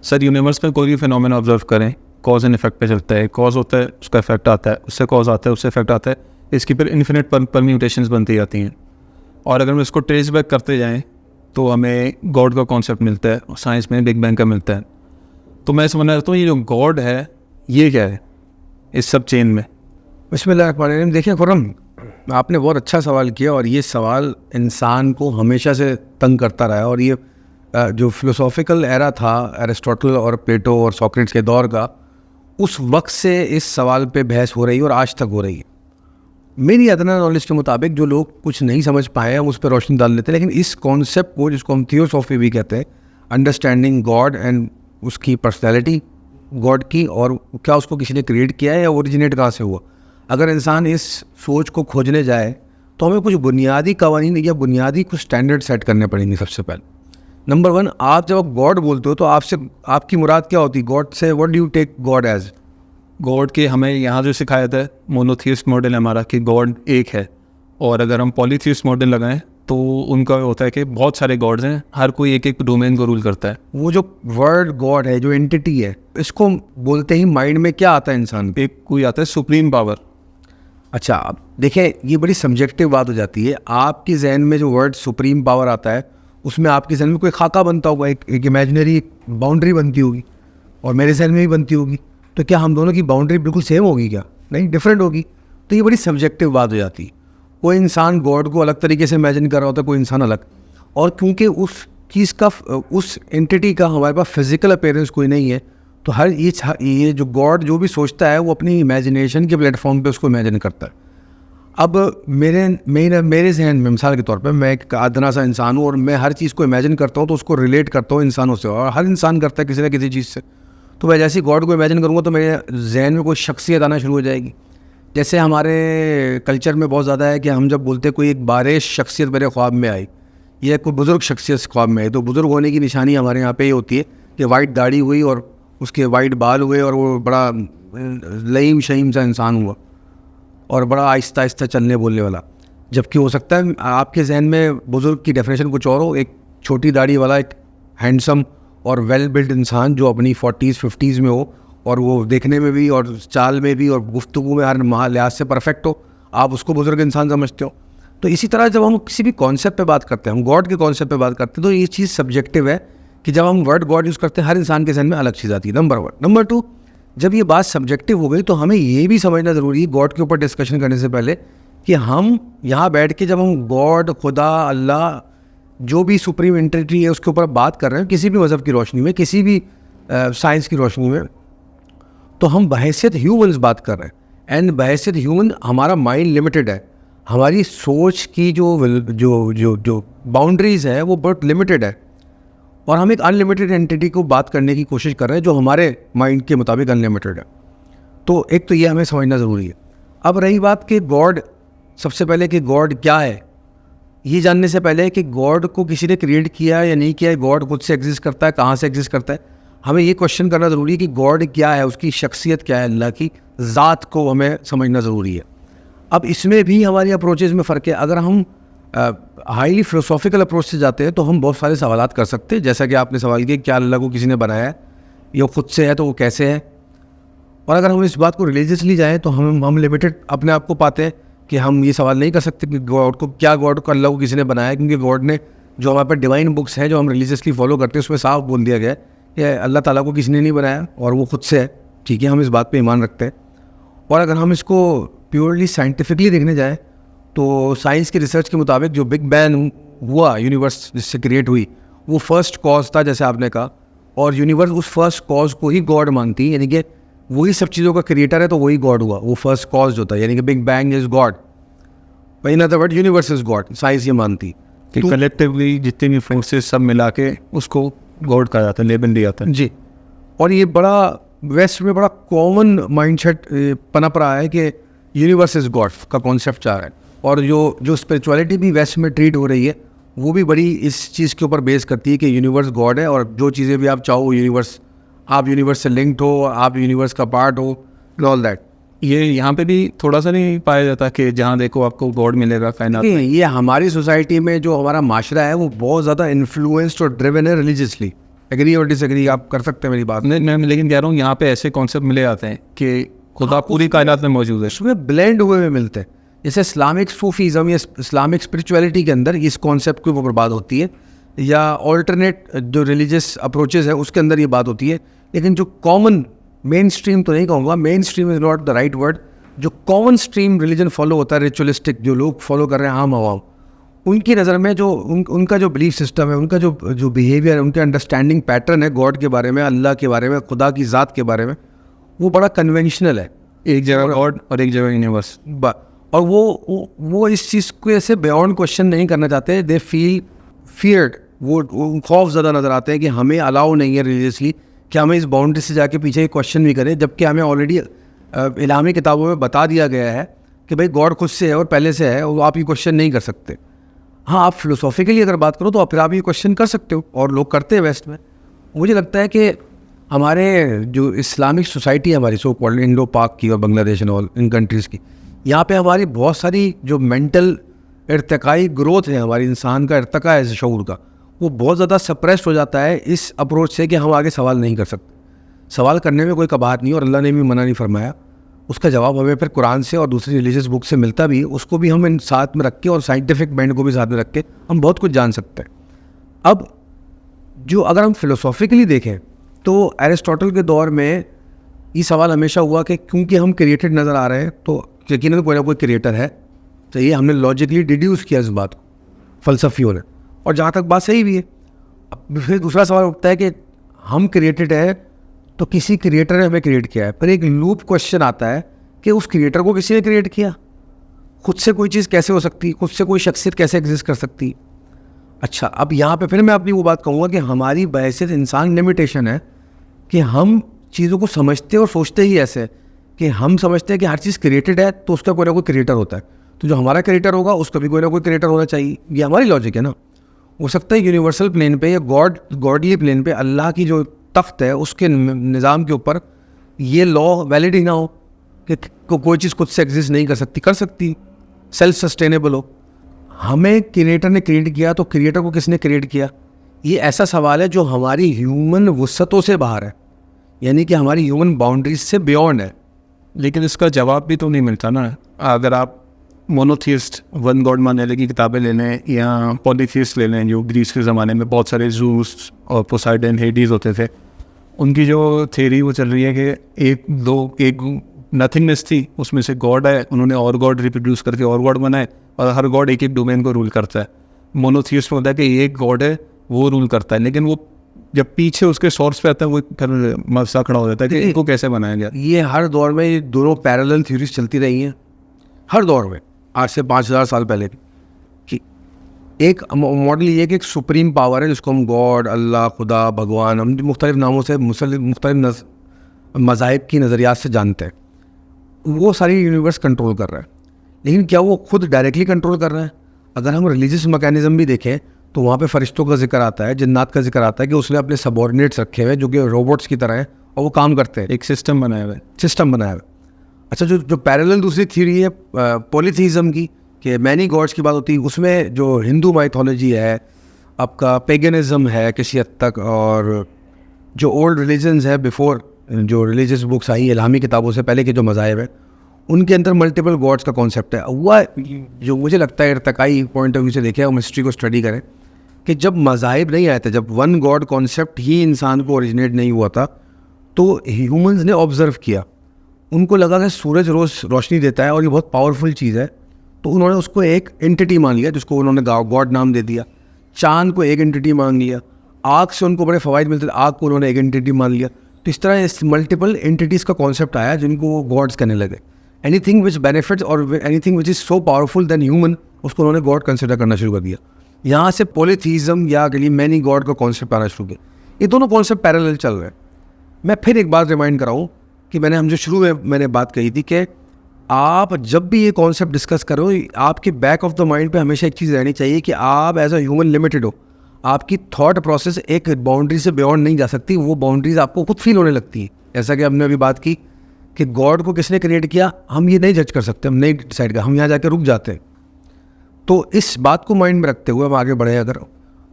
Sir universe में कोई भी फिनोमेना ऑब्जर्व करें, कॉज एंड इफेक्ट पे चलता है। कॉज होता है, उसका इफेक्ट आता है, उससे कॉज आता है, उससे इफेक्ट आता है। इसकी फिर इन्फिनिट परम्यूटेशंस बनती जाती हैं। और अगर हम इसको ट्रेस बैक करते जाएँ तो हमें गॉड का कॉन्सेप्ट मिलता है, साइंस में बिग बैंग का मिलता है। तो मैं समझना चाहता हूँ ये जो गॉड है ये क्या है इस सब चेन में। बिस्मिल्लाहिर्रहमानिर्रहीम। देखिए खुरम, आपने बहुत अच्छा सवाल किया और ये सवाल इंसान को हमेशा से तंग करता रहा है। और ये जो फिलोसॉफिकल एरा था एरिस्टोटल और प्लेटो और सॉक्रेटिस के दौर का, उस वक्त से इस सवाल पे बहस हो रही है और आज तक हो रही है। मेरी अदना नॉलेज के मुताबिक जो लोग कुछ नहीं समझ पाए हम उस पर रोशनी डाल लेते हैं, लेकिन इस कॉन्सेप्ट को, जिसको हम थियोसॉफी भी कहते हैं, अंडरस्टैंडिंग गॉड एंड उसकी पर्सनैलिटी गॉड की, और क्या उसको किसी ने क्रिएट किया है या ओरिजिनेट कहाँ से हुआ, अगर इंसान इस सोच को खोजने जाए तो हमें कुछ बुनियादी कवानीन या बुनियादी कुछ स्टैंडर्ड सेट करने पड़ेंगे। सबसे पहले नंबर 1, आप जब गॉड बोलते हो तो आपसे आपकी मुराद क्या होती है? गॉड से what do you take God as? God के हमें यहाँ जो सिखाया था मोनोथियस्ट मॉडल है हमारा कि गॉड एक है। और अगर हम पॉलीथियस्ट मॉडल लगाएं तो उनका होता है कि बहुत सारे गॉड्स हैं, हर कोई एक एक डोमेन को रूल करता है। वो जो वर्ड गॉड है, जो एंटिटी है, इसको बोलते ही माइंड में क्या आता है इंसान के? एक कोई आता है सुप्रीम पावर। अच्छा, अब देखें, ये बड़ी सब्जेक्टिव बात हो जाती है। आपके जहन में जो वर्ड सुप्रीम पावर आता है उसमें आपके जहन में कोई खाका बनता होगा, एक इमेजिनरी बाउंड्री बनती होगी, और मेरे जहन में भी बनती होगी। तो क्या हम दोनों की बाउंड्री बिल्कुल सेम होगी? क्या नहीं, डिफरेंट होगी। तो ये बड़ी सब्जेक्टिव बात हो जाती है। कोई इंसान गॉड को अलग तरीके से इमेजिन कर रहा होता है, कोई इंसान अलग। और क्योंकि उस चीज़ का, उस एंटिटी का हमारे पास फिजिकल अपीयरेंस कोई नहीं है, तो हर ये जो गॉड जो भी सोचता है वो अपनी इमेजिनेशन के प्लेटफॉर्म पे उसको इमेजिन करता है। अब मेरे जहन में, मिसाल के तौर पे, मैं एक अदना सा इंसान हूँ और मैं हर चीज़ को इमेजिन करता हूँ, तो उसको रिलेट करता हूँ इंसानों से, और हर इंसान करता है किसी ना किसी चीज़ से। तो मैं जैसे गॉड को इमेजिन करूँगा तो मेरे जहन में कोई शख्सियत आना शुरू हो जाएगी। जैसे हमारे कल्चर में बहुत ज़्यादा है कि हम जब बोलते कोई एक बारिश शख्सियत मेरे ख्वाब में आई या कोई बुज़ुर्ग शख्सियत ख्वाब में आई, तो बुज़ुर्ग होने की निशानी हमारे यहाँ पे ये होती है कि वाइट दाढ़ी हुई और उसके वाइट बाल हुए और वो बड़ा लईम शहीम सा इंसान हुआ और बड़ा आहिस्ता आहिस्ता चलने बोलने वाला। जबकि हो सकता है आपके जहन में बुज़ुर्ग की डेफिनेशन कुछ और हो, एक छोटी दाढ़ी वाला, एक हैंडसम और वेल बिल्ड इंसान जो अपनी 40s 50s में हो, और वो देखने में भी और चाल में भी और गुफ्तगू में हर लिहाज से परफेक्ट हो, आप उसको बुज़ुर्ग इंसान समझते हो। तो इसी तरह जब हम किसी भी कॉन्सेप्ट पे बात करते हैं, हम गॉड के कॉन्सेप्ट पे बात करते हैं, तो ये चीज़ सब्जेक्टिव है कि जब हम वर्ड गॉड यूज़ करते हैं हर इंसान के जहन में अलग चीज़ आती है, नंबर 1। नंबर 2, जब ये बात सब्जेक्टिव हो गई तो हमें ये भी समझना ज़रूरी है गॉड के ऊपर डिस्कशन करने से पहले कि हम यहाँ बैठ के जब हम गॉड, खुदा, अल्लाह, जो भी सुप्रीम एंटिटी है उसके ऊपर बात कर रहे हैं, किसी भी मज़हब की रोशनी में, किसी भी साइंस की रोशनी में, तो हम बहैसियत ह्यूमन्स बात कर रहे हैं। एंड बहैसियत ह्यूमन हमारा माइंड लिमिटेड है, हमारी सोच की जो जो जो जो बाउंड्रीज़ है वो बहुत लिमिटेड है, और हम एक अनलिमिटेड एंटिटी को बात करने की कोशिश कर रहे हैं जो हमारे माइंड के मुताबिक अनलिमिटेड है। तो एक तो ये हमें समझना ज़रूरी है। अब रही बात कि गॉड, सबसे पहले कि गॉड क्या है, ये जानने से पहले कि गॉड को किसी ने क्रिएट किया है या नहीं किया है, गॉड खुद से एग्जिस्ट करता है, कहाँ से एग्जिस्ट करता है, हमें ये क्वेश्चन करना ज़रूरी है कि गॉड क्या है, उसकी शख्सियत क्या है, अल्लाह की ज़ात को हमें समझना ज़रूरी है। अब इसमें भी हमारी अप्रोचेज़ में फ़र्क है। अगर हम हाईली फ़िलोसॉफिकल अप्रोच से जाते हैं तो हम बहुत सारे सवालात कर सकते हैं, जैसा कि आपने सवाल किया क्या अल्लाह को किसी ने बनाया है, या खुद से है तो वो कैसे है। और अगर हम इस बात को रिलीजियसली जाएँ तो हम लिमिटेड अपने आप को पाते हैं कि हम ये सवाल नहीं कर सकते कि गॉड को, क्या गॉड को, अल्लाह को किसी ने बनाया है, क्योंकि गॉड ने, जो हमारे पास डिवाइन बुक्स हैं जो हम रिलीजियसली फॉलो करते हैं, उसमें साफ बोल दिया गया है कि अल्लाह ताला को किसी ने नहीं बनाया और वो खुद से है। ठीक है, हम इस बात पे ईमान रखते हैं। और अगर हम इसको प्योरली साइंटिफिकली देखने जाएँ तो साइंस की रिसर्च के मुताबिक जो बिग बैंग हुआ, यूनिवर्स जिससे क्रिएट हुई, वो फर्स्ट कॉज था, जैसे आपने कहा, और यूनिवर्स उस फर्स्ट कॉज को ही गॉड मानती है, यानी कि वही सब चीज़ों का क्रिएटर है, तो वही गॉड हुआ, वो फर्स्ट कॉज जो था, यानी कि big bang is God. In other word universe is God, science ये मानती कि कलेक्टिवली जितनी भी फोर्सेस सब मिला के उसको गॉड कहा जाता है, लेबल दिया जाता है जी। और ये बड़ा वेस्ट में बड़ा कॉमन माइंडसेट पनप रहा है कि यूनिवर्स इज़ गॉड का कॉन्सेप्ट चाह रहा है, और जो स्पिरिचुअलिटी भी वेस्ट में ट्रीट हो रही है वो भी बड़ी इस चीज़ के ऊपर बेस करती है कि यूनिवर्स गॉड है, और जो चीज़ें भी आप चाहो यूनिवर्स, आप यूनिवर्स से लिंक्ड हो, आप यूनिवर्स का पार्ट हो, ऑल दैट। ये यहाँ पे भी थोड़ा सा नहीं पाया जाता कि जहाँ देखो आपको गॉड मिलेगा कायनात में। ये हमारी सोसाइटी में जो हमारा माशरा है वो बहुत ज़्यादा इन्फ्लुएंस्ड और ड्रिवन है रिलीजियसली। एग्री और डिसएग्री आप कर सकते हैं मेरी बात। नहीं, मैं लेकिन कह रहा हूँ यहाँ पे ऐसे कॉन्सेप्ट मिले जाते हैं कि खुदा पूरी कायनात में मौजूद है। उसमें ब्लेंड हुए हुए मिलते हैं। जैसे इस्लामिक सूफीज़म या इस्लामिक स्पिरिचुअलिटी के अंदर इस कॉन्सेप्ट की वो बात होती है, या ऑल्टरनेट जो रिलीजियस अप्रोचेस है उसके अंदर ये बात होती है। लेकिन जो कॉमन मेन स्ट्रीम तो नहीं कहूँगा, main stream is not the right word, जो कॉमन स्ट्रीम रिलीजन फॉलो होता है, रिचुअलिस्टिक जो लोग फॉलो कर रहे हैं आम आवाम, उनकी नज़र में जो उनका जो बिलीफ सिस्टम है, उनका जो बिहेवियर है, उनके अंडरस्टैंडिंग पैटर्न है गॉड के बारे में, अल्लाह के बारे में, खुदा की ज़ात के बारे में, वो बड़ा कन्वेंशनल है। एक जगह गॉड और एक जगह यूनिवर्स। और वो इस चीज़ को ऐसे बियॉन्ड क्वेश्चन नहीं करना चाहते। दे फील फियर्ड, वो खौफ ज़्यादा नज़र आते हैं कि हमें अलाउ नहीं है रिलीजियसली कि हमें इस बाउंड्री से जाके पीछे क्वेश्चन भी करें, जबकि हमें ऑलरेडी इलामी किताबों में बता दिया गया है कि भाई गॉड खुद से है और पहले से है, वो आप ये क्वेश्चन नहीं कर सकते। हाँ, आप फिलोसॉफिकली अगर बात करो तो फिर आप ये क्वेश्चन कर सकते हो, और लोग करते हैं वेस्ट में। मुझे लगता है कि हमारे जो इस्लामिक सोसाइटी है हमारी, सो कॉल्ड इंडो पाक की और Bangladesh and all in countries की, यहाँ पे हमारी बहुत सारी जो मेंटल इर्तिकाई ग्रोथ है, हमारी इंसान का इर्तिका है शऊर का, वो बहुत ज़्यादा सप्रेस्ड हो जाता है इस अप्रोच से कि हम आगे सवाल नहीं कर सकते। सवाल करने में कोई कबाहत नहीं, और अल्लाह ने भी मना नहीं फरमाया। उसका जवाब हमें फिर कुरान से और दूसरी रिलीजियस बुक से मिलता भी, उसको भी हम इन साथ में रख के और साइंटिफिक बैंड को भी साथ में रख के हम बहुत कुछ जान सकते हैं। अब जो अगर हम फिलोसॉफिकली देखें तो एरिस्टोटल के दौर में ये सवाल हमेशा हुआ कि क्योंकि हम क्रिएटेड नज़र आ रहे हैं तो यकीनन कोई ना कोई क्रिएटर है। तो ये हमने लॉजिकली डिड्यूस किया इस बात को फ़लसफ़ियों ने, और जहाँ तक बात सही भी है। अब फिर दूसरा सवाल उठता है कि हम क्रिएटेड है तो किसी क्रिएटर ने हमें क्रिएट किया है, पर एक लूप क्वेश्चन आता है कि उस क्रिएटर को किसी ने क्रिएट किया? खुद से कोई चीज़ कैसे हो सकती, खुद से कोई शख्सियत कैसे एग्जिस्ट कर सकती? अच्छा, अब यहाँ पे फिर मैं अपनी वो बात कहूँगा कि हमारी बहैसियत इंसान लिमिटेशन है कि हम चीज़ों को समझते और सोचते ही ऐसे कि हम समझते हैं कि हर चीज़ क्रिएटेड है तो उसका कोई ना कोई क्रिएटर होता है, तो जो हमारा क्रिएटर होगा उसका भी कोई ना कोई क्रिएटर होना चाहिए। ये हमारी लॉजिक है ना। हो सकता है यूनिवर्सल प्लेन पे या गॉडली प्लेन पे अल्लाह की जो तख्त है उसके निज़ाम के ऊपर ये लॉ वैलिड ही ना हो कि कोई चीज़ खुद से एग्जिस्ट नहीं कर सकती, कर सकती, सेल्फ सस्टेनेबल हो। हमें क्रिएटर ने क्रिएट किया तो क्रिएटर को किसने क्रिएट किया? ये ऐसा सवाल है जो हमारी ह्यूमन वुसअतों से बाहर है, यानी कि हमारी ह्यूमन बाउंड्रीज से बियॉन्ड है। लेकिन इसका जवाब भी तो नहीं मिलता ना। अगर आप मोनोथियस्ट वन गॉड मानने की किताबें ले लें या पॉलीथियस्ट ले लें, जो ग्रीस के ज़माने में बहुत सारे जूस और पोसाइडन, हेडीज होते थे, उनकी जो थ्योरी वो चल रही है कि एक नथिंगनेस थी, उसमें से गॉड है, उन्होंने और गॉड रिप्रोड्यूस करके और गॉड बनाए, और हर गॉड एक एक डोमेन को रूल करता है। मोनोथियस्ट में होता है कि एक गॉड है वो रूल करता है, लेकिन वो जब पीछे उसके सोर्स पे आता है वो फिर मसला खड़ा हो जाता है कि इनको कैसे बनाया गया। ये हर दौर में ये दोनों पैरेलल थ्योरीज चलती रही हैं, हर दौर में, आज से 5000 साल पहले भी, कि एक मॉडल ये कि एक सुप्रीम पावर है जिसको हम गॉड, अल्लाह, खुदा, भगवान, हम मुख्तलिफ नामों से मुख्तलिफ मज़ाहिब की नज़रियात से जानते हैं। वो सारी यूनिवर्स कंट्रोल कर रहा है, लेकिन क्या वो खुद डायरेक्टली कंट्रोल कर रहा है? अगर हम रिलीजियस मैकेनिज़्म भी देखें तो वहाँ पे फरिश्तों का जिक्र आता है, जिन्नात का जिक्र आता है कि उसने अपने सबॉर्डिनेट्स रखे हुए जो कि रोबोट्स की तरह हैं और वो काम करते हैं, एक सिस्टम बनाया हुआ है। अच्छा, जो पैरेलल दूसरी थ्योरी है पॉलीथीज़म की, कि मैनी गॉड्स की बात होती है, उसमें जो हिंदू माइथोलॉजी है, आपका पेगनिज़म है किसी हद तक, और जो ओल्ड रिलीजन्स है बिफोर जो रिलीजियस बुक्स आई इलामी किताबों से पहले के जो मज़ाहिब है, उनके अंदर मल्टीपल गॉड्स का कॉन्सेप्ट है। वह जो मुझे लगता है इर्तिकाई पॉइंट ऑफ व्यू से देखें, हम हिस्ट्री को स्टडी करें कि जब मज़ाहिब नहीं आए थे, जब वन गॉड कॉन्सेप्ट ही इंसान को ओरिजिनेट नहीं हुआ था, तो ह्यूमंस ने ऑब्ज़र्व किया, उनको लगा कि सूरज रोज़ रोशनी देता है और ये बहुत पावरफुल चीज़ है, तो उन्होंने उसको एक एंटिटी मान लिया जिसको उन्होंने गॉड नाम दे दिया। चाँद को एक एंटिटी मान लिया, आग से उनको बड़े फ़वाइद मिलते थे, आग को उन्होंने एक एंटिटी मान लिया। तो इस तरह इस मल्टीपल एंटिटीज़ का कॉन्सेप्ट आया जिनको वो गॉड्स कहने लगे। एनीथिंग विच बेनिफिट्स और anything which is so powerful than human, उसको उन्होंने गॉड कंसिडर करना शुरू कर दिया। यहाँ से पॉलीथीज़म या के लिए मैनी गॉड का कॉन्सेप्ट आना शुरू किया। ये दोनों कॉन्सेप्ट पैरेलल चल रहे हैं। मैं फिर एक बात रिमाइंड कराऊँ कि हम जो शुरू में मैंने बात कही थी कि आप जब भी ये कॉन्सेप्ट डिस्कस करो, आपके बैक ऑफ द माइंड पे हमेशा एक चीज़ रहनी चाहिए कि आप एज अ ह्यूमन लिमिटेड हो। आपकी थॉट प्रोसेस एक बाउंड्री से बियॉन्ड नहीं जा सकती, वो बाउंड्रीज आपको खुद फील होने लगती हैं। जैसा कि हमने अभी बात की कि गॉड को किसने क्रिएट किया, हम ये नहीं जज कर सकते, हम नहीं डिसाइड कर, हम यहाँ जाकर रुक जाते हैं। तो इस बात को माइंड में रखते हुए हम आगे बढ़े अगर,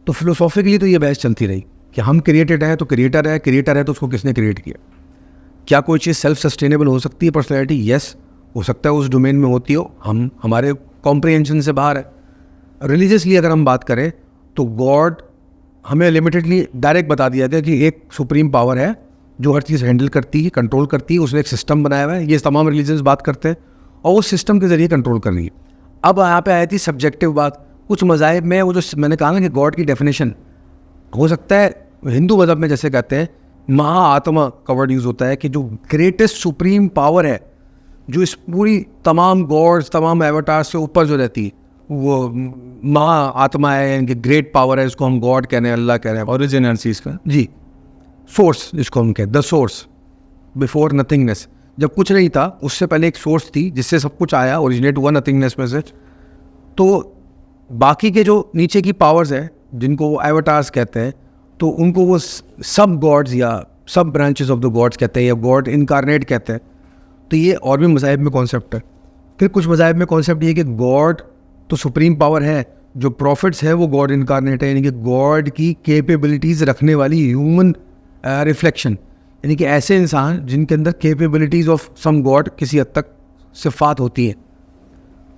तो फिलोसॉफिकली तो ये बहस चलती रही। कि हम क्रिएटेड हैं तो क्रिएटर है तो उसको किसने क्रिएट किया। क्या कोई चीज़ सेल्फ सस्टेनेबल हो सकती है पर्सनैलिटी? यस, हो सकता है उस डोमेन में होती हो, हम हमारे कॉम्प्रिहेंशन से बाहर है। रिलीजियसली अगर हम बात करें तो गॉड हमें लिमिटेडली डायरेक्ट बता दिया गया कि एक सुप्रीम पावर है जो हर चीज़ हैंडल करती है, कंट्रोल करती है, उसने एक सिस्टम बनाया हुआ है, ये तमाम रिलीजन्स बात करते हैं और उस सिस्टम के ज़रिए कंट्रोल कर रही है। अब यहाँ पे आई थी सब्जेक्टिव बात। कुछ मज़ाहिब में वो जो मैंने कहा ना कि गॉड की डेफिनेशन हो सकता है, हिंदू मज़हब में जैसे कहते हैं महाआत्मा का वर्ड यूज़ होता है कि जो ग्रेटेस्ट सुप्रीम पावर है, जो इस पूरी तमाम गॉड्स तमाम एवटार से ऊपर जो रहती है, वो महाआत्मा है, यानी कि ग्रेट पावर है, इसको हम गॉड कह रहे हैं, अल्लाह कह रहे हैं। ओरिजिन हर चीज़ का जी, सोर्स जिसको हम कहते हैं, द सोर्स बिफोर नथिंगनेस। जब कुछ नहीं था उससे पहले एक सोर्स थी जिससे सब कुछ आया, ओरिजिनेट हुआ नथिंगनेस में से। तो बाकी के जो नीचे की पावर्स हैं जिनको वो एवटार्स कहते हैं, तो उनको वो सब गॉड्स या सब ब्रांचेस ऑफ द गॉड्स कहते हैं या गॉड इनकारनेट कहते हैं। तो ये और भी मज़ाहिब में कॉन्सेप्ट है। फिर कुछ मज़ाहिब में कॉन्सेप्ट ये कि गॉड तो सुप्रीम पावर है, जो प्रॉफिट्स है वो गॉड इनकारनेट है, यानी कि गॉड की कैपेबिलिटीज़ रखने वाली ह्यूमन रिफ्लेक्शन, यानी कि ऐसे इंसान जिनके अंदर कैपेबिलिटीज़ ऑफ सम गॉड किसी हद तक सिफ़ात होती हैं।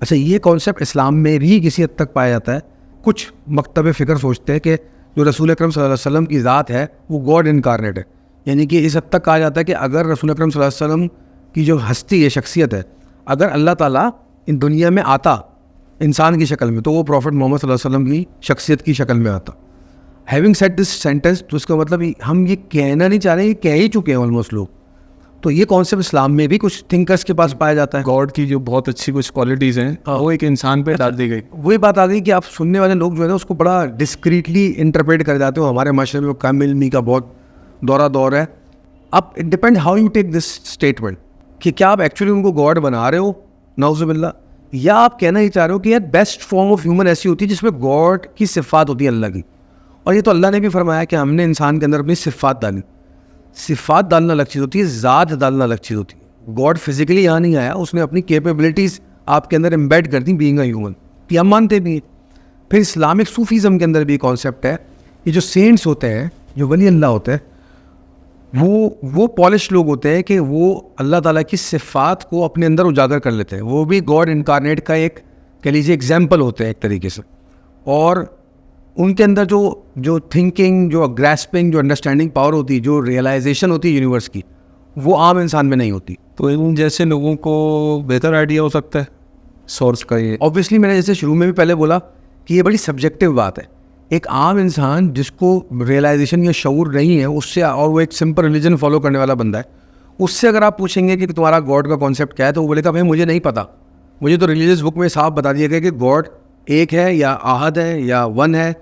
अच्छा, ये कॉन्सेप्ट इस्लाम में भी किसी हद तक पाया जाता है। कुछ मकतब फ़िक्र सोचते हैं कि जो रसूल अकरम सल्लल्लाहु अलैहि वसल्लम की ज़ात है वो गॉड इनकारनेट है, यानी कि इस हद तक कहा जाता है कि अगर रसूल अकरम सल्लल्लाहु अलैहि वसल्लम की जो हस्ती है, शख्सियत है, अगर अल्लाह ताला इन दुनिया में आता इंसान की शक्ल में, तो वो प्रॉफिट मोहम्मद सल्लल्लाहु अलैहि वसल्लम की शख्सियत की शक्ल में आता। हैविंग सेड दिस सेंटेंस, तो उसका मतलब हम ये कहना नहीं चाह रहे, ये कह ही चुके हैं ऑलमोस्ट लोग। तो ये कॉन्सेप्ट इस्लाम में भी कुछ थिंकर्स के पास पाया जाता है। गॉड की जो बहुत अच्छी कुछ क्वालिटीज़ हैं वो एक इंसान पे डाल दी गई। वही बात आ गई कि आप सुनने वाले लोग जो है ना उसको बड़ा डिस्क्रीटली इंटरप्रेट कर जाते हो। हमारे माशरे में कामिल इल्मी का बहुत दौर है। अब it depend how you take this statement कि क्या आप एक्चुअली उनको गॉड बना रहे हो नाउज़ुबिल्लाह, या आप कहना ही चाह रहे हो कि यार बेस्ट फॉर्म ऑफ ह्यूमन ऐसी होती है जिसमें गॉड की सिफ़ात होती है अल्लाह की। और ये तो अल्लाह ने भी फरमाया कि हमने इंसान के अंदर अपनी सिफ़ात डाली। सिफ़ात डालना अलग चीज़ होती है, ज़ात डालना अलग चीज़ होती है। गॉड फिजिकली यहाँ नहीं आया, उसने अपनी कैपेबिलिटीज़ आपके अंदर एम्बेड कर दी बीइंग अ ह्यूमन, ये हम मानते भी हैं। फिर इस्लामिक सूफीज़म के अंदर भी कॉन्सेप्ट है, ये जो सेंट्स होते हैं, जो वली अल्लाह होते हैं, वो पॉलिश लोग होते हैं कि वो अल्लाह ताला की सिफ़ात को अपने अंदर उजागर कर लेते हैं। वो भी गॉड इनकारनेट का एक कह लीजिए एग्जाम्पल होते हैं एक तरीके से। और उनके अंदर जो थिंकिंग, जो ग्रैस्पिंग, जो अंडरस्टैंडिंग पावर होती है, जो रियलाइजेशन होती है यूनिवर्स की, वो आम इंसान में नहीं होती। तो इन जैसे लोगों को बेहतर आइडिया हो सकता है सोर्स का। ये ऑब्वियसली मैंने जैसे शुरू में भी पहले बोला कि ये बड़ी सब्जेक्टिव बात है। एक आम इंसान जिसको रियलाइजेशन या शऊर नहीं है उससे, और वो एक सिंपल रिलीजन फॉलो करने वाला बंदा है, उससे अगर आप पूछेंगे कि तुम्हारा गॉड का कॉन्सेप्ट क्या है, तो वो बोलेगा भाई मुझे नहीं पता, मुझे तो रिलीजियस बुक में साफ बता दिया गया कि गॉड एक है या आहद है या वन है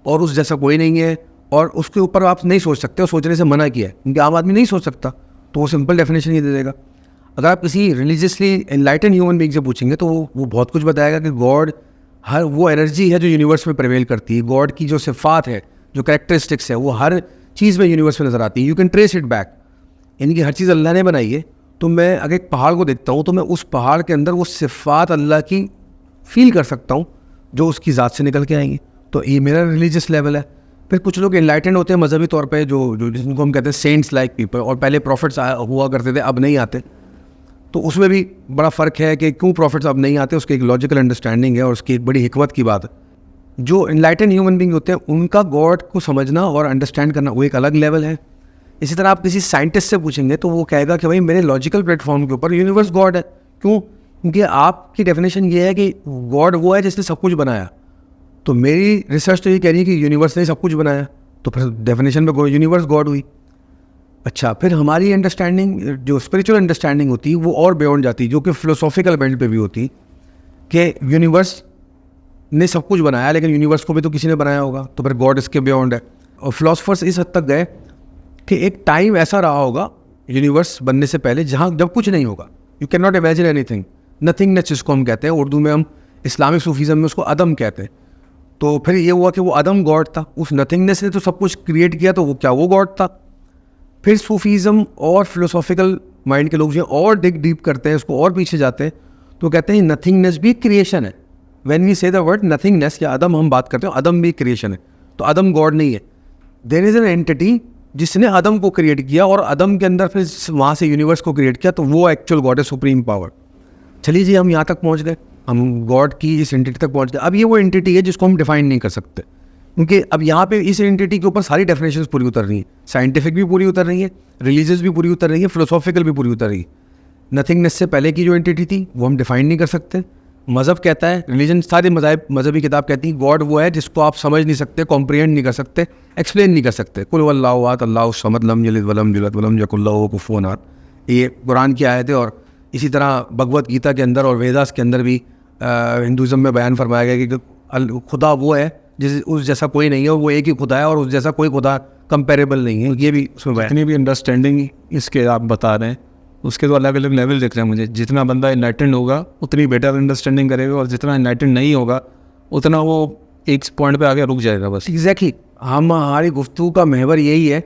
और उस जैसा कोई नहीं है, और उसके ऊपर आप नहीं सोच सकते, और सोचने से मना किया है क्योंकि आम आदमी नहीं सोच सकता, तो वो सिंपल डेफिनेशन ही दे देगा। अगर आप किसी रिलीजियसली एनलाइटन ह्यूमन बीइंग से पूछेंगे तो वो बहुत कुछ बताएगा कि गॉड हर वो एनर्जी है जो यूनिवर्स में प्रिवेल करती है। गॉड की जो सिफ़ात है, जो कैरेक्टरिस्टिक्स है, वो हर चीज़ में यूनिवर्स में नज़र आती है। You can trace it back, यानी कि हर चीज़ अल्लाह ने बनाई है। तो मैं अगर एक पहाड़ को देखता हूँ तो मैं उस पहाड़ के अंदर वो सिफ़ात अल्लाह की फ़ील कर सकता हूँ जो उसकी ज़ात से निकल के आएंगी। तो ये मेरा रिलीजियस लेवल है। फिर कुछ लोग एनलाइटेंड होते हैं मजहबी तौर पे, जो जिनको हम कहते हैं सेंट्स लाइक पीपल, और पहले प्रॉफिट्स हुआ करते थे, अब नहीं आते। तो उसमें भी बड़ा फ़र्क है कि क्यों प्रॉफिट्स अब नहीं आते, उसकी एक लॉजिकल अंडरस्टैंडिंग है और उसकी एक बड़ी हिकमत की बात है। जो एनलाइटेंड ह्यूमन बीइंग होते हैं उनका गॉड को समझना और अंडरस्टैंड करना वो एक अलग लेवल है। इसी तरह आप किसी साइंटिस्ट से पूछेंगे तो वो कहेगा कि भाई मेरे लॉजिकल प्लेटफॉर्म के ऊपर यूनिवर्स गॉड है। क्यों? क्योंकि आपकी डेफिनेशन ये है कि गॉड वो है जिसने सब कुछ बनाया। तो मेरी रिसर्च तो ये कह रही है कि यूनिवर्स ने सब कुछ बनाया, तो फिर डेफिनेशन में यूनिवर्स गॉड हुई। अच्छा, फिर हमारी अंडरस्टैंडिंग, जो स्पिरिचुअल अंडरस्टैंडिंग होती है, वो और बियॉन्ड जाती है, जो कि फिलोसॉफिकल बेल्ट पे भी होती कि यूनिवर्स ने सब कुछ बनाया, लेकिन यूनिवर्स को भी तो किसी ने बनाया होगा, तो फिर गॉड इसके बियॉन्ड है। और फिलोसफर्स इस हद तक गए कि एक टाइम ऐसा रहा होगा यूनिवर्स बनने से पहले जब कुछ नहीं होगा। You can not imagine anything, nothingness जिसको हम कहते हैं, उर्दू में हम इस्लामिक सूफीज़म में उसको अदम कहते हैं। तो फिर ये हुआ कि वो अदम गॉड था, उस नथिंगनेस ने तो सब कुछ क्रिएट किया, तो वो क्या वो गॉड था? फिर सूफीज़म और फिलोसॉफिकल माइंड के लोग जो और डिग डीप करते हैं, उसको और पीछे जाते हैं, तो कहते हैं नथिंगनेस भी क्रिएशन है। व्हेन वी से द वर्ड नथिंगनेस या अदम हम बात करते हैं, अदम भी क्रिएशन है, तो अदम गॉड नहीं है। देयर इज एन एंटिटी जिसने अदम को क्रिएट किया और अदम के अंदर फिर वहाँ से यूनिवर्स को क्रिएट किया, तो वो एक्चुअल गॉड है, सुप्रीम पावर। चलिए जी, हम यहाँ तक पहुँच गए, हम गॉड की इस एंटिटी तक पहुँच गए। अब ये वो एंटिटी है जिसको हम डिफाइन नहीं कर सकते, क्योंकि अब यहाँ पे इस एंटिटी के ऊपर सारी डेफिनेशंस पूरी उतर रही हैं, साइंटिफिक भी पूरी उतर रही है, रिलीजियस भी पूरी उतर रही है, फिलोसॉफिकल भी पूरी उतर रही है। नथिंगनेस से पहले की जो एंटिटी थी वो हम डिफाइन नहीं कर सकते। मज़हब कहता है, रिलीजन, सारे मज़हबी किताब कहती है गॉड वो है जिसको आप समझ नहीं सकते, कॉम्प्रिहेंड नहीं कर सकते, एक्सप्लेन नहीं कर सकते। कुल वल्लाहु अहद अल्लाहु समद लम यलिद वलम यूलद वलम यकुल लहू कुफुवन अहद, ये कुरान की आयत है। और इसी तरह भगवत गीता के अंदर और वेदास के अंदर भी हिंदुज़म में बयान फरमाया गया कि खुदा वो है जिस उस जैसा कोई नहीं है, वो एक ही खुदा है और उस जैसा कोई खुदा कंपेरेबल नहीं है। ये भी उसमें जितनी भी अंडरस्टैंडिंग इसके आप बता रहे हैं, उसके तो अलग अलग लेवल दिख रहे हैं मुझे। जितना बंदा इनलाइटेंड होगा उतनी बेटर अंडरस्टैंडिंग करेगा, और जितना इनलाइटेंड नहीं होगा उतना वो एक पॉइंट पे आगे रुक जाएगा बस। एग्जैक्टली हमारी गुफ्तगू का महवर यही है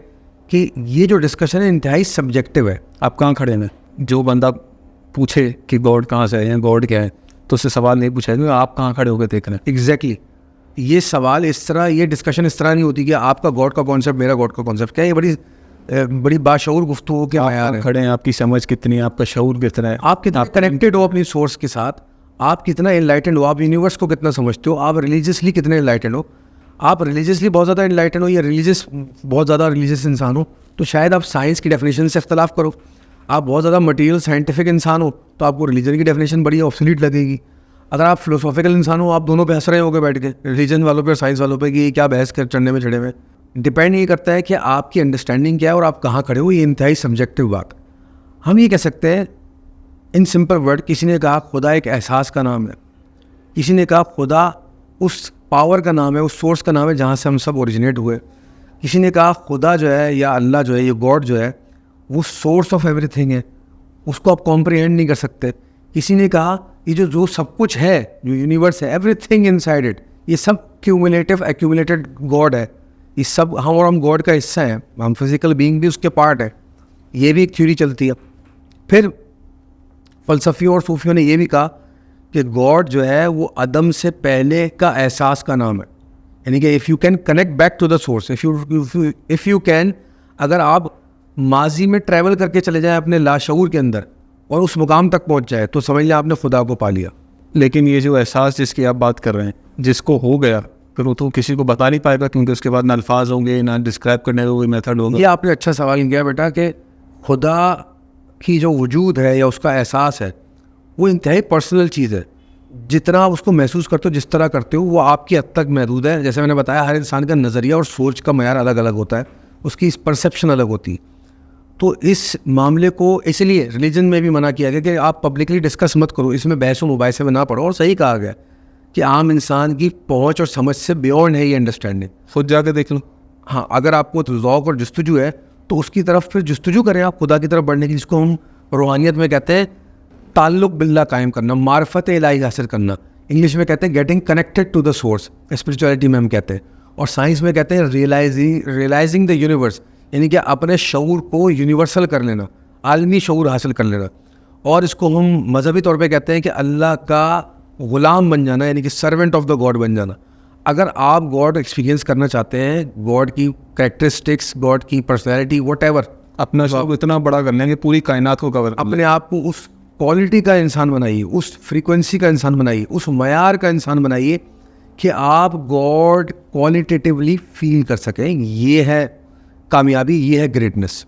कि ये जो डिस्कशन है इंतहाई सब्जेक्टिव है। आप कहाँ खड़े हैं? जो बंदा पूछे कि गॉड कहाँ से है, गॉड क्या है, तो उससे सवाल नहीं पूछा है आप कहाँ खड़े होकर देख रहे हैं। एग्जैक्टली ये सवाल इस तरह, ये डिस्कशन इस तरह नहीं होती कि आपका गॉड का कॉन्सेप्ट मेरा गॉड का कॉन्सेप्ट क्या है। ये बड़ी बाशऊर गुफ्तगू के मायार है। खड़े हैं, आपकी समझ कितनी है, आपका शऊर कितना है, आप कितना कनेक्टेड हो अपनी सोर्स के साथ, आप कितना इनलाइटेंड हो, आप यूनिवर्स को कितना समझते हो, आप रिलीजियसली कितने इनलाइटेंड हो। आप रिलीजियसली बहुत ज़्यादा इनलाइटेंड हो या रिलीजियस बहुत ज़्यादा रिलीजियस इंसान हो तो शायद आप साइंस की डेफिनेशन से इख्तलाफ करो। आप बहुत ज़्यादा मटीरियल साइंटिफिक इंसान हो तो आपको रिलीजन की डेफिनेशन बड़ी ऑब्सोलीट लगेगी। अगर आप फिलोसॉफिकल इंसान हो, आप दोनों पे हंस रहे होगे बैठ के, रिलीजन वालों पे और साइंस वालों पे, कि ये क्या बहस कर चढ़ने में चढ़े हुए। डिपेंड ये करता है कि आपकी अंडरस्टैंडिंग क्या है और आप कहाँ खड़े हो। ये इंतहाई सब्जेक्टिव बात। हम ये कह सकते हैं इन सिंपल वर्ड, किसी ने कहा खुदा एक एहसास का नाम है, किसी ने कहा खुदा उस पावर का नाम है, उस सोर्स का नाम है जहाँ से हम सब ओरिजिनेट हुए। किसी ने कहा खुदा जो है या अल्लाह जो है, ये गॉड जो है, वो सोर्स ऑफ एवरीथिंग है, उसको आप कॉम्प्रिहेंड नहीं कर सकते। किसी ने कहा ये जो सब कुछ है, जो यूनिवर्स है, एवरीथिंग इनसाइड इट, ये सब क्यूमुलेटिव एक्यूमुलेटेड गॉड है। ये सब हम गॉड का हिस्सा हैं, हम फिजिकल बीइंग भी उसके पार्ट है। ये भी एक थ्योरी चलती है। फिर फ़लसफ़ियों और सूफियों ने ये भी कहा कि गॉड जो है वो अदम से पहले का एहसास का नाम है। यानी कि if you can connect back to the source, if you can, अगर आप माजी में ट्रैवल करके चले जाएं अपने लाशऊर के अंदर और उस मुकाम तक पहुंच जाए, तो समझ लें आपने खुदा को पा लिया। लेकिन ये जो एहसास जिसकी आप बात कर रहे हैं, जिसको हो गया, फिर वो तो किसी को बता नहीं पाएगा, क्योंकि उसके बाद ना अल्फाज होंगे, ना डिस्क्राइब करने का कोई मेथड होगा। ये आपने अच्छा सवाल किया बेटा कि खुदा की जो वजूद है या उसका एहसास है वो इंतहाई पर्सनल चीज़ है। जितना आप उसको महसूस करते हो, जिस तरह करते हो, वो आपकी हद तक महदूद है। जैसे मैंने बताया, हर इंसान का नज़रिया और सोच का मयार अलग अलग होता है, उसकी परसेप्शन अलग होती है। तो इस मामले को इसलिए रिलीजन में भी मना किया गया कि आप पब्लिकली डिस्कस मत करो, इसमें बहस व मुबाहिसे में ना पढ़ो। और सही कहा गया कि आम इंसान की पहुंच और समझ से बियॉन्ड है ये अंडरस्टैंडिंग। खुद जाके देख लो। हाँ, अगर आपको ज़ौक़ और जस्तजू है तो उसकी तरफ फिर जस्तजू करें आप, खुदा की तरफ बढ़ने की, जिसको हम रूहानियत में कहते हैं ताल्लुक़ बिल्लाह कायम करना, मार्फत इलाही हासिल करना। इंग्लिश में कहते हैं getting connected to the source, spirituality में हम कहते हैं। और साइंस में कहते हैं रियलाइजिंग द यूनिवर्स, यानी कि अपने शऊर को यूनिवर्सल कर लेना, आलमी शऊर हासिल कर लेना। और इसको हम मजहबी तौर पे कहते हैं कि अल्लाह का ग़ुलाम बन जाना, यानी कि सर्वेंट ऑफ द गॉड बन जाना। अगर आप गॉड एक्सपीरियंस करना चाहते हैं, गॉड की कैरेक्टरिस्टिक्स, गॉड की पर्सनैलिटी, वॉटएवर, अपना शौक इतना बड़ा कर लेंगे, पूरी कायनात को कवर कर अपने आप को उस क्वालिटी का इंसान बनाइए, उस फ्रीक्वेंसी का इंसान बनाइए, उस मयार का इंसान बनाइए कि आप गॉड क्वालिटेटिवली फील कर सकें। ये है कामयाबी, ये है ग्रेटनेस।